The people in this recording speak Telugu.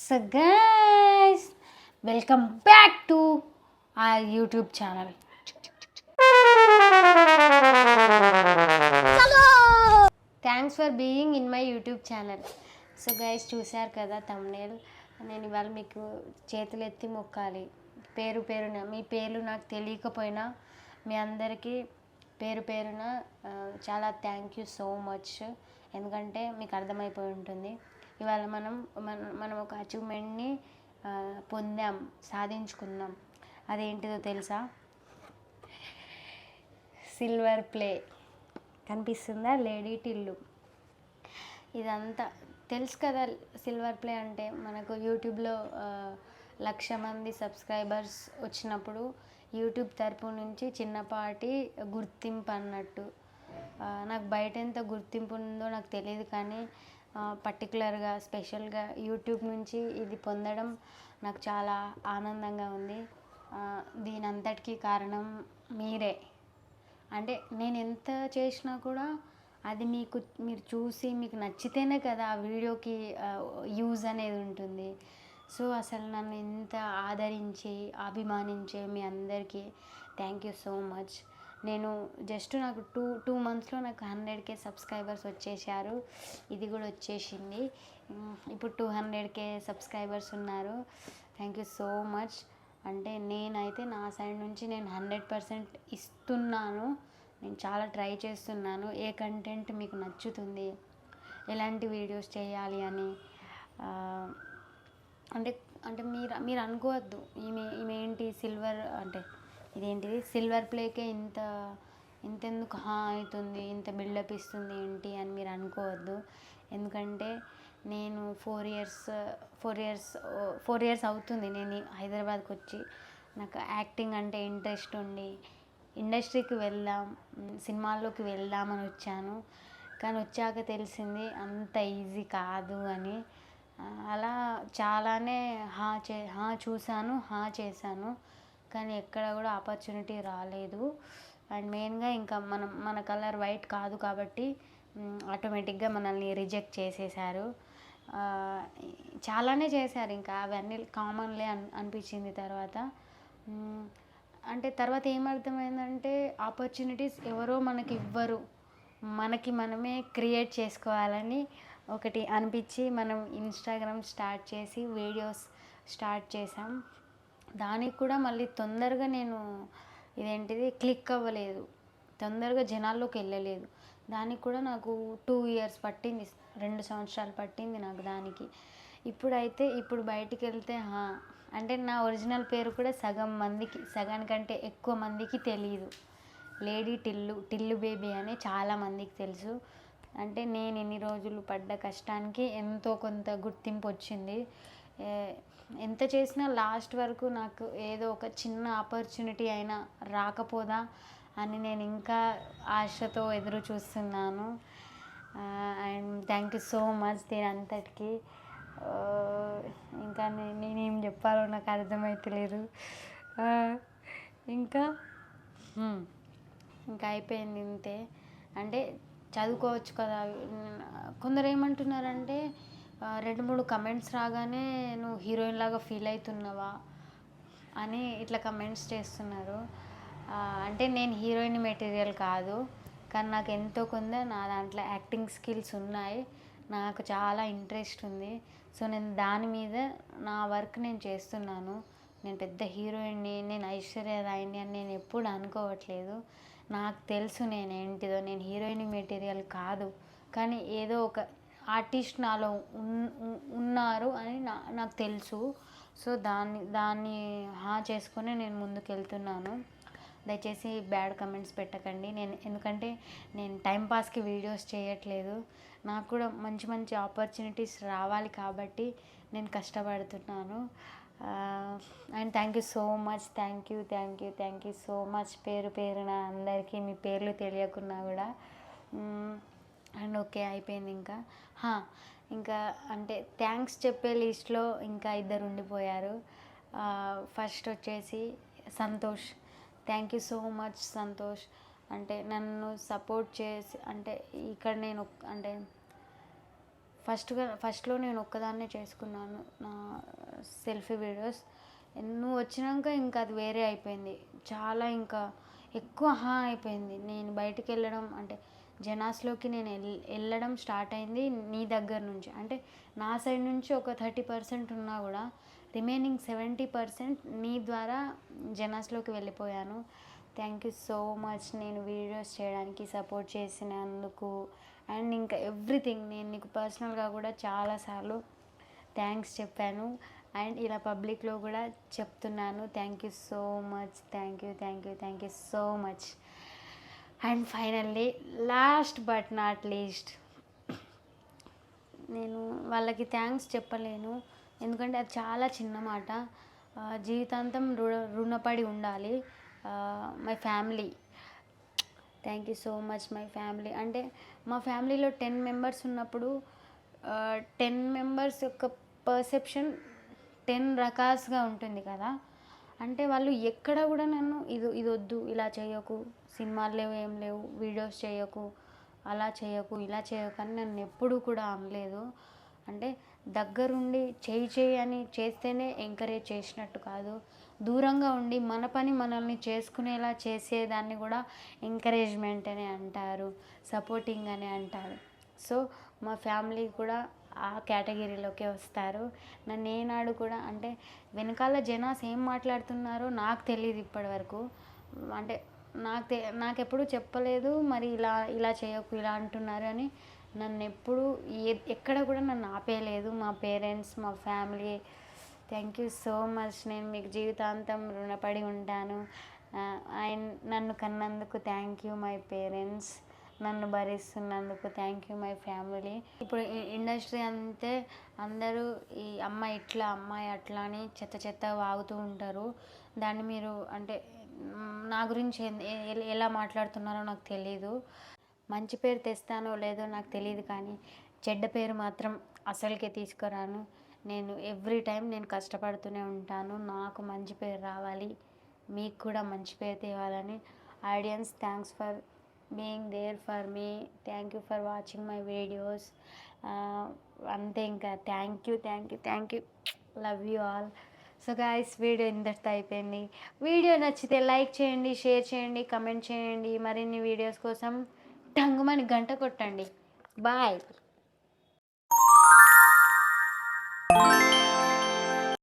So guys, welcome back to our YouTube channel. Thanks for being in my YouTube channel. So guys, చూశారు కదా thumbnail. నేను ఇవాళ మీకు చేతులు ఎత్తి మొక్కాలి. పేరు పేరున మీ పేర్లు నాకు తెలియకపోయినా మీ అందరికీ పేరు పేరున చాలా థ్యాంక్ యూ సో మచ్. ఎందుకంటే మీకు అర్థమైపోయి ఉంటుంది, ఇవాళ మనం ఒక అచీవ్మెంట్ని పొందాం, సాధించుకున్నాం. అదేంటిదో తెలుసా? Silver play. కనిపిస్తుందా? లేడీ టిల్లు. ఇదంతా తెలుసు కదా. సిల్వర్ ప్లే అంటే మనకు యూట్యూబ్లో 1,00,000 మంది సబ్స్క్రైబర్స్ వచ్చినప్పుడు యూట్యూబ్ తరపు నుంచి చిన్నపాటి గుర్తింపు అన్నట్టు. నాకు బయట ఎంత గుర్తింపు ఉందో నాకు తెలియదు, కానీ పర్టికులర్గా స్పెషల్గా యూట్యూబ్ నుంచి ఇది పొందడం నాకు చాలా ఆనందంగా ఉంది. దీని అంతటికీ కారణం మీరే. అంటే నేను ఎంత చేసినా కూడా అది మీరు చూసి మీకు నచ్చితేనే కదా ఆ వీడియోకి యూజ్ అనేది ఉంటుంది. సో అసలు నన్ను ఎంత ఆదరించి అభిమానించే మీ అందరికీ థ్యాంక్ యూ సో మచ్. నేను జస్ట్ నాకు టూ మంత్స్లో నాకు 100K సబ్స్క్రైబర్స్ వచ్చేసారు. ఇది కూడా వచ్చేసింది. ఇప్పుడు 200K సబ్స్క్రైబర్స్ ఉన్నారు. Thank you so much. అంటే నేనైతే నా సైడ్ నుంచి నేను 100% ఇస్తున్నాను. నేను చాలా ట్రై చేస్తున్నాను ఏ కంటెంట్ మీకు నచ్చుతుంది, ఎలాంటి వీడియోస్ చేయాలి అని. అంటే మీరు అనుకోవద్దు, ఈమె ఏంటి సిల్వర్ అంటే ఇదేంటిది సిల్వర్ ప్లేకే ఇంతెందుకు అవుతుంది, ఇంత బిల్డప్ ఇస్తుంది ఏంటి అని మీరు అనుకోవద్దు. ఎందుకంటే నేను 4 ఇయర్స్ అవుతుంది నేను హైదరాబాద్కి వచ్చి. నాకు యాక్టింగ్ అంటే ఇంట్రెస్ట్ ఉండి ఇండస్ట్రీకి సినిమాల్లోకి వెళ్దామని వచ్చాను. కానీ వచ్చాక తెలిసింది అంత ఈజీ కాదు అని. అలా చాలానే చూశాను, చేశాను, కానీ ఎక్కడ కూడా ఆపర్చునిటీ రాలేదు. అండ్ మెయిన్గా ఇంకా మన కలర్ వైట్ కాదు కాబట్టి ఆటోమేటిక్గా మనల్ని రిజెక్ట్ చేసేసారు. చాలానే చేశారు, ఇంకా అవన్నీ కామన్లే అనిపించింది తర్వాత. అంటే తర్వాత ఏమర్థమైందంటే ఆపర్చునిటీస్ ఎవరో మనకి ఇవ్వరు, మనకి మనమే క్రియేట్ చేసుకోవాలని ఒకటి అనిపించి మనం ఇన్స్టాగ్రామ్ స్టార్ట్ చేసి వీడియోస్ స్టార్ట్ చేసాం. దానికి కూడా మళ్ళీ తొందరగా నేను క్లిక్ అవ్వలేదు, తొందరగా జనాల్లోకి వెళ్ళలేదు. దానికి కూడా నాకు 2 ఇయర్స్ పట్టింది, 2 సంవత్సరాలు పట్టింది నాకు దానికి. ఇప్పుడు బయటికి వెళ్తే అంటే నా ఒరిజినల్ పేరు కూడా సగానికంటే ఎక్కువ మందికి తెలియదు. లేడీ టిల్లు బేబీ అని చాలామందికి తెలుసు. అంటే నేను ఇన్ని రోజులు పడ్డ కష్టానికి ఎంతో కొంత గుర్తింపు వచ్చింది. ఎంత చేసినా లాస్ట్ వరకు నాకు ఏదో ఒక చిన్న ఆపర్చునిటీ అయినా రాకపోదా అని నేను ఇంకా ఆశతో ఎదురు చూస్తున్నాను. And thank you so much దీని అంతటికి. ఇంకా నేనేం చెప్పాలో నాకు అర్థమవుతలేదు. ఇంకా అయిపోయింది ఇంతే. అంటే చదువుకోవచ్చు కదా. కొందరు ఏమంటున్నారంటే 2-3 కమెంట్స్ రాగానే నువ్వు హీరోయిన్ లాగా ఫీల్ అవుతున్నావా అని ఇట్లా కమెంట్స్ చేస్తున్నారు. అంటే నేను హీరోయిన్ మెటీరియల్ కాదు, కానీ నాకు ఎంతో కొంత నా దాంట్లో యాక్టింగ్ స్కిల్స్ ఉన్నాయి, నాకు చాలా ఇంట్రెస్ట్ ఉంది. సో నేను దాని మీద నా వర్క్ నేను చేస్తున్నాను. నేను పెద్ద హీరోయిన్ని, నేను ఐశ్వర్య రాయిని అని నేను ఎప్పుడు అనుకోవట్లేదు. నాకు తెలుసు నేనేంటిదో. నేను హీరోయిన్ మెటీరియల్ కాదు, కానీ ఏదో ఒక ఆర్టిస్ట్ నాలో ఉన్నారు అని నాకు తెలుసు. సో దాన్ని చేసుకొని నేను ముందుకు వెళ్తున్నాను. దయచేసి బ్యాడ్ కమెంట్స్ పెట్టకండి. ఎందుకంటే నేను టైంపాస్కి వీడియోస్ చేయట్లేదు, నాకు కూడా మంచి ఆపర్చునిటీస్ రావాలి కాబట్టి నేను కష్టపడుతున్నాను. And thank you so much. Thank you so much. పేరున అందరికీ మీ పేర్లు తెలియకున్నా కూడా. అండ్ ఓకే, అయిపోయింది. ఇంకా అంటే థ్యాంక్స్ చెప్పే లిస్ట్లో ఇంకా 2 ఉండిపోయారు. ఫస్ట్ వచ్చేసి Santosh. Thank you so much Santosh. అంటే నన్ను సపోర్ట్ చేసి, అంటే ఇక్కడ నేను అంటే ఫస్ట్లో నేను ఒక్కదాన్నే చేసుకున్నాను నా సెల్ఫీ వీడియోస్. నువ్వు వచ్చినాక ఇంకా అది వేరే అయిపోయింది. చాలా ఇంకా ఎక్కువ అయిపోయింది. నేను బయటికి వెళ్ళడం అంటే జనాస్లోకి నేను వెళ్ళడం స్టార్ట్ అయింది నీ దగ్గర నుంచి. అంటే నా సైడ్ నుంచి ఒక 30% ఉన్నా కూడా రిమైనింగ్ 70% నీ ద్వారా జనాస్లోకి వెళ్ళిపోయాను. థ్యాంక్ యూ సో మచ్ నేను వీడియోస్ చేయడానికి సపోర్ట్ చేసినందుకు. అండ్ ఇంకా ఎవ్రీథింగ్ నేను నీకు పర్సనల్గా కూడా చాలాసార్లు థ్యాంక్స్ చెప్పాను. అండ్ ఇలా పబ్లిక్లో కూడా చెప్తున్నాను. Thank you so much. Thank you so much. And finally last but not least, నేను వాళ్ళకి థ్యాంక్స్ చెప్పలేను ఎందుకంటే అది చాలా చిన్న మాట. జీవితాంతం రుణపడి ఉండాలి. My family, thank you so much my family. అంటే మా ఫ్యామిలీలో 10 మెంబర్స్ ఉన్నప్పుడు 10 మెంబర్స్ యొక్క పర్సెప్షన్ 10 రకాలుగా ఉంటుంది కదా. అంటే వాళ్ళు ఎక్కడ కూడా నన్ను ఇది వద్దు, ఇలా చేయకు, సినిమాలు లేవు, ఏం లేవు, వీడియోస్ చేయకు, అలా చేయకు, ఇలా చేయకు అని నన్ను ఎప్పుడూ కూడా అనలేదు. అంటే దగ్గరుండి చేయి అని చేస్తేనే ఎంకరేజ్ చేసినట్టు కాదు, దూరంగా ఉండి మన పని మనల్ని చేసుకునేలా చేసేదాన్ని కూడా ఎంకరేజ్మెంట్ అని అంటారు, సపోర్టింగ్ అని అంటారు. సో మా ఫ్యామిలీ కూడా ఆ కేటగిరీలోకే వస్తారు. నన్ను ఏనాడు కూడా అంటే వెనకాల జనాస్ ఏం మాట్లాడుతున్నారో నాకు తెలియదు ఇప్పటివరకు. అంటే నాకెప్పుడు చెప్పలేదు మరి ఇలా చేయకు, ఇలా అంటున్నారు అని. నన్ను ఎప్పుడు ఎక్కడ కూడా నన్ను ఆపేయలేదు మా పేరెంట్స్, మా family. Thank you so much. నేను మీకు జీవితాంతం రుణపడి ఉంటాను. అండ్ నన్ను కన్నందుకు థ్యాంక్ యూ మై పేరెంట్స్. నన్ను భరిస్తున్నందుకు థ్యాంక్ యూ మై ఫ్యామిలీ. ఇప్పుడు ఇండస్ట్రీ అంతే అందరూ ఈ అమ్మాయి ఇట్లా, అమ్మాయి అట్లా అని చెత్త వాగుతూ ఉంటారు. దాన్ని మీరు అంటే నా గురించి ఎలా మాట్లాడుతున్నారో నాకు తెలీదు. మంచి పేరు తెస్తానో లేదో నాకు తెలియదు, కానీ చెడ్డ పేరు మాత్రం అసలుకే తీసుకురాను. నేను ఎవ్రీ టైం నేను కష్టపడుతూనే ఉంటాను. నాకు మంచి పేరు రావాలి, మీకు కూడా మంచి పేరు తేవాలని. Audience, thanks for being there for me. Thank you for watching my videos. అంతే, ఇంకా thank you. Love you all. So guys, video ఇంతటితో అయిపోయింది. వీడియో నచ్చితే లైక్ చేయండి, షేర్ చేయండి, కమెంట్ చేయండి. మరిన్ని వీడియోస్ కోసం టంగుమని గంట కొట్టండి. బాయ్.